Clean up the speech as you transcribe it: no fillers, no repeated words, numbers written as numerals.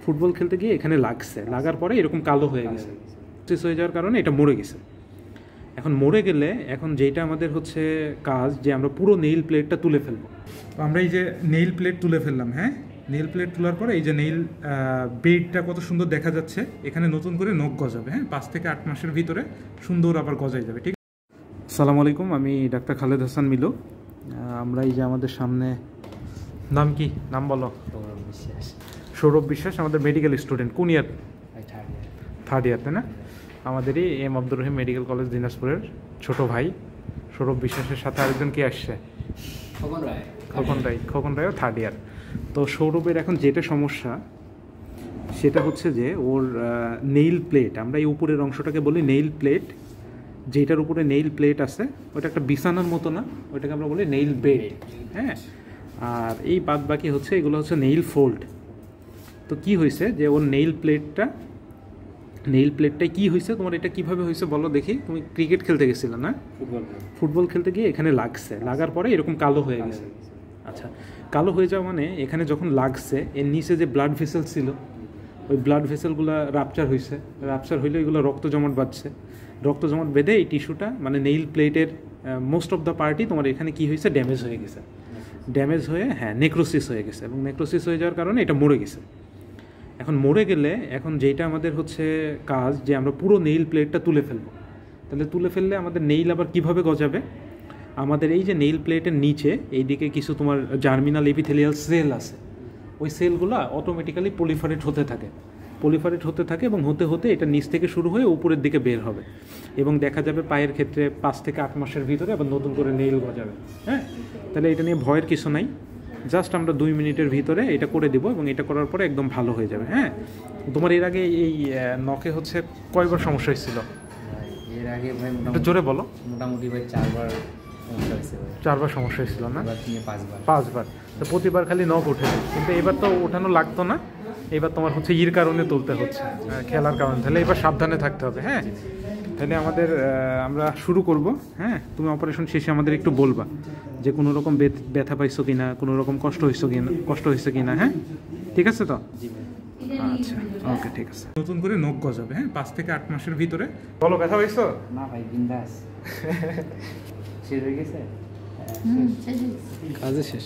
Football খেলতে গিয়ে এখানে লাগছে, লাগার পরে এরকম কালো হয়ে গেছে, শেষ হয়ে যাওয়ার কারণে এটা মরে গেছে। এখন মরে গেলে এখন যেটা আমাদের হচ্ছে কাজ, যে আমরা পুরো নেইল প্লেটটা তুলে ফেলবো। তো আমরা এই যে নেইল প্লেট তুলে ফেললাম, হ্যাঁ, নেইল প্লেট তোলার পরে এই যে নেইল বেডটা কত সুন্দর দেখা যাচ্ছে, এখানে নতুন করে নখ গজাবে, হ্যাঁ, 5 থেকে 8 মাসের ভিতরে সুন্দর আবার গজাই যাবে। ঠিক। আসসালামু আলাইকুম, আমি ডাক্তার খালেদ হাসান মিলু। আমরা এই যে আমাদের সামনে, নাম কি, নাম বলো? সৌরভ বিশ্বাস, আমাদের মেডিকেল স্টুডেন্ট। কোন ইয়ার? থার্ড ইয়ার, তাই না? আমাদেরই M Abdur Rahim medical college দিনাজপুরের ছোট ভাই সৌরভ বিশ্বাসের সাথে আরেকজন কি আসছে, খোকন রায়ও থার্ড ইয়ার। তো সৌরভের এখন যেটা সমস্যা সেটা হচ্ছে যে ওর নেইল প্লেট, আমরা এই উপরের অংশটাকে বলি নেইল প্লেট, যেটার উপরে নেইল প্লেট আছে ওটা একটা বিছানার মতো না, ওইটাকে আমরা বলি নেইল বেড, হ্যাঁ। আর এই বাদ বাকি হচ্ছে এগুলো হচ্ছে নেইল ফোল্ড। তো কি হয়েছে যে ওর নেইল প্লেটটায় কি হয়েছে, তোমার এটা কিভাবে হয়েছে বলো দেখি। তুমি ক্রিকেট খেলতে গেছিলে না? ফুটবল খেলতে গিয়ে এখানে লাগছে, লাগার পরে এরকম কালো হয়ে গেছে। আচ্ছা, কালো হয়ে যাওয়া মানে এখানে যখন লাগছে এর নিচে যে ব্লাড ভেসেল ছিল, ওই ব্লাড ভেসেলগুলো রাপচার হইলে এগুলো রক্ত জমাট বাঁধছে, রক্ত জমাট বেঁধে এই টিস্যুটা মানে নেইল প্লেটের মোস্ট অফ দ্য পার্টি তোমার এখানে কি হয়েছে, ড্যামেজ হয়ে গেছে, ড্যামেজ হয়ে, হ্যাঁ, নেক্রোসিস হয়ে গেছে, এবং নেক্রোসিস হয়ে যাওয়ার কারণে এটা মরে গেছে। এখন মরে গেলে এখন যেটা আমাদের হচ্ছে কাজ, যে আমরা পুরো নেইল প্লেটটা তুলে ফেলবো। তাহলে তুলে ফেললে আমাদের নেইল আবার কিভাবে গজাবে? আমাদের এই যে নেইল প্লেটের নিচে এইদিকে কিছু তোমার জার্মিনাল এপিথেলিয়াল সেল আছে, ওই সেলগুলো অটোমেটিক্যালি পলিফারেট হতে থাকে এবং হতে হতে এটা নিচ থেকে শুরু হয়ে উপরের দিকে বের হবে, এবং দেখা যাবে পায়ের ক্ষেত্রে 5 থেকে 8 মাসের ভিতরে আবার নতুন করে নেইল গজাবে, হ্যাঁ। তাহলে এটা নিয়ে ভয়ের কিছু নাই, জাস্ট আমরা 2 মিনিটের ভিতরে এটা করে দিব, এবং এটা করার পরে একদম ভালো হয়ে যাবে, হ্যাঁ। তোমার এর আগে এই নখে হচ্ছে কয়বার সমস্যা হয়েছিল? এর আগে ভাই একটু জোরে বলো। মোটামুটি ভাই 4বার সমস্যা হয়েছে। 4বার সমস্যা হয়েছিল না? 5বার। তো প্রতিবার খালি নখ ওঠে, কিন্তু এবার তো ওঠানো লাগতো না, এবার তোমার হচ্ছে ইর কারণে তুলতে হচ্ছে, খেলার কারণে। তাহলে এবার সাবধানে থাকতে হবে, হ্যাঁ। তাহলে আমরা শুরু করব, হ্যাঁ। তুমি অপারেশন শেষে আমাদের একটু বলবা যে কোনো রকম ব্যথা পাইছো কিনা, কোনো রকম কষ্ট হয়েছে কিনা, হ্যাঁ, ঠিক আছে তো? আচ্ছা, ওকে, ঠিক আছে। নতুন করে নখ গজাবে, হ্যাঁ, 5 থেকে 8 মাসের ভিতরে। বলো, ব্যথা পাইছো? না ভাই, বিন্দাস। শেষ হয়ে গেছে, কাজে শেষ।